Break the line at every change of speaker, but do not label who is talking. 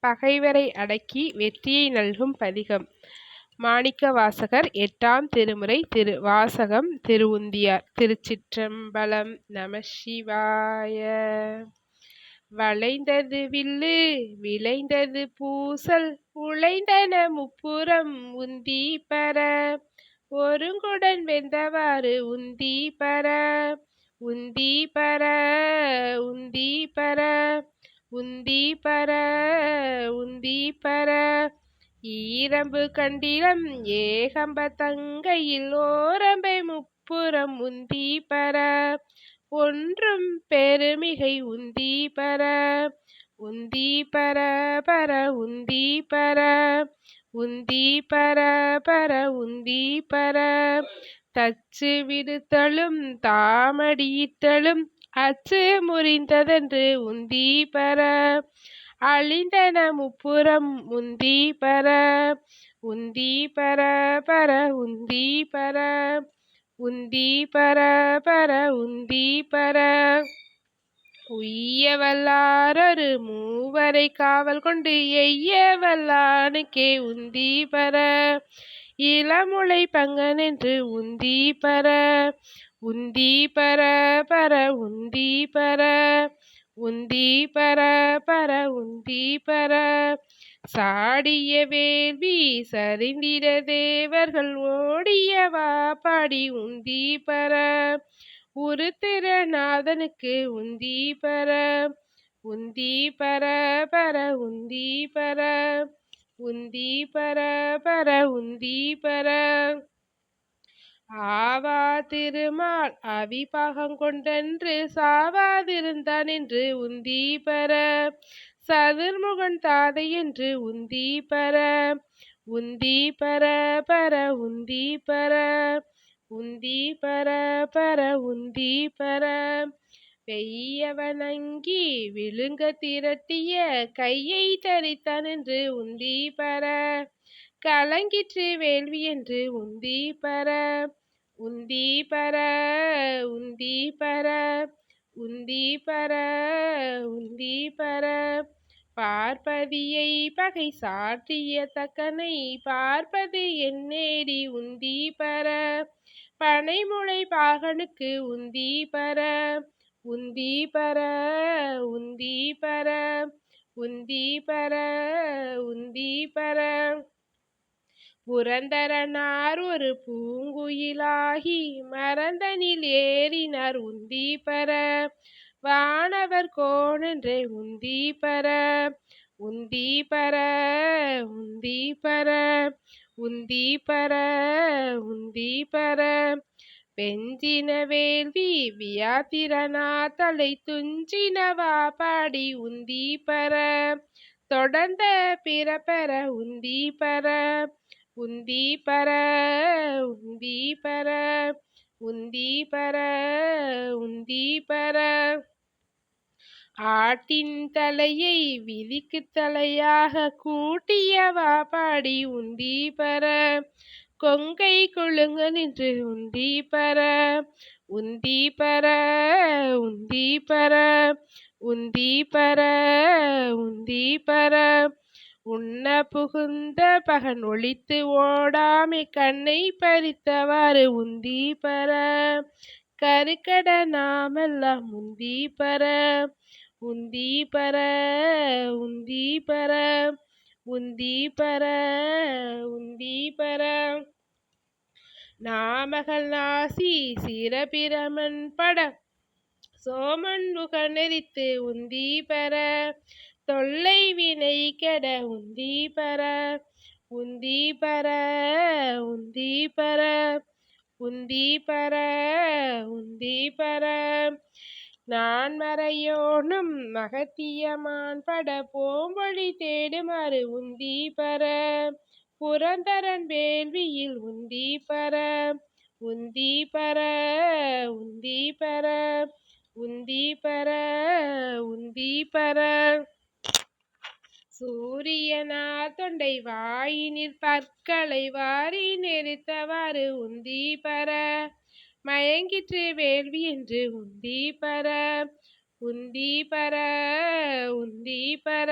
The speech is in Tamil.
பகைவரை அடக்கி வெற்றியை நல்கும் பதிகம். மாணிக்கவாசகர் 8ஆம் திருமுறை வாசகம் திருவுந்தியார். திருச்சிற்றம்பலம். நம சிவாய. வளைந்தது வில்லு விளைந்தது பூசல் உழைந்தன முப்புறம் உந்தி பர ஒருங்குடன் வெந்தவாறு உந்தி பர உந்தி பர உந்தி பர உந்தி பர உந்தி பர ஈரம்பு கண்டிலம் ஏகம்ப தங்கையில் ஓரம்பை முப்புறம் உந்தி பர ஒன்றும் பெருமிகை உந்தி பர உந்தி பர பர உந்தி பர உந்தி பர பர உந்தி பர தச்சு விடுத்தலும் தாமடியிட்டலும் அச்சு முறிந்ததென்று உந்தி பர அழிந்தன முப்புறம் உந்தி பர உந்தி பர பர உந்தி பர உந்தி பர பர உந்தி பர உய்ய வல்லாரொரு மூவரை காவல் கொண்டு எய்ய வல்லானுக்கே உந்தி பர இளமுலை பங்கனென்று உந்தி பர உந்தி பர பர உந்தி பர உந்தி பர பர உந்தி பர சாடிய வேள்வி சரிந்திட தேவர்கள் ஓடியவா பாடி உந்தி பர உருத்திரநாதனுக்கு உந்தி பர உந்தி பர பர உந்தி பர உந்தி பர பர உந்தி பர ஆவா திருமால் அவிபாகம் கொண்டன்று சாவாதிருந்தான் என்று உந்தி பர சதுர்முகன் தாதை என்று உந்தி பர உந்தி பர பர உந்தி பர உந்தி பர பர உந்தி பர வெய்யவனங்கி விழுங்க திரட்டிய கையை தரித்தான் என்று உந்தி பர கலங்கிற்று வேள்வி என்று உந்தி பர உந்தி பர உந்தி பர உந்தி பர உந்தி பர பார்ப்பதியை பகை சாற்றிய தக்கனை பார்ப்பது என்னேடி உந்தி பர பனைமுளை பாகனுக்கு உந்தி பர உந்தி பர உந்தி பர உந்தி பர உந்தி பர புரந்தரனார் ஒரு பூங்குயிலாகி மரந்தனில் ஏறினார் உந்தி பர வானவர் கோனென்றே உந்தி பர உந்தி பர உந்தி பர உந்தி பர உந்தி பர வெஞ்சின வேள்வி வியாத்திரனா தலை துஞ்சினவா பாடி உந்தி பர தொடர்ந்த பிறப்பெற உந்தி பர உந்தி பர உந்தி பர உந்தி பர உந்தி பர ஆட்டின் தலையை விதிக்கு தலையாக கூட்டியவா பாடி உந்தி பர கொங்கை கொழுங்க நின்று உந்தி பர உந்தி பர உந்தி பர உந்தி பர உந்தி பர உண்ண புகுந்த பகன் ஒளித்து ஓடாமை கண்ணை பறித்தவாறு உந்தி பர கருக்கட நாமெல்லாம் உந்தி பர உந்தி பர உந்தி பர உந்தி பர உந்தி பர நாமகள் நாசி சிரபிரமன் பட சோமன் முகநெறித்து உந்தி பர தொல்லை வினை கெட உந்தி பர உந்தி பர உந்தி பர உந்தி பர உந்தி பர நான் மறையோனும் மகத்தியமான் பட போம்பொழி தேடுமாறு உந்தி பர புரந்தரன் வேள்வியில் உந்தி பர உந்தி பர உந்தி பர உந்தி பர உந்தி பர சூரியனார் தொண்டை வாயினில் பற்களை வாரி நெறித்தவாறு உந்தி பர மயங்கிற்று வேள்வி என்று உந்தி பர உந்தி பர உந்தி பர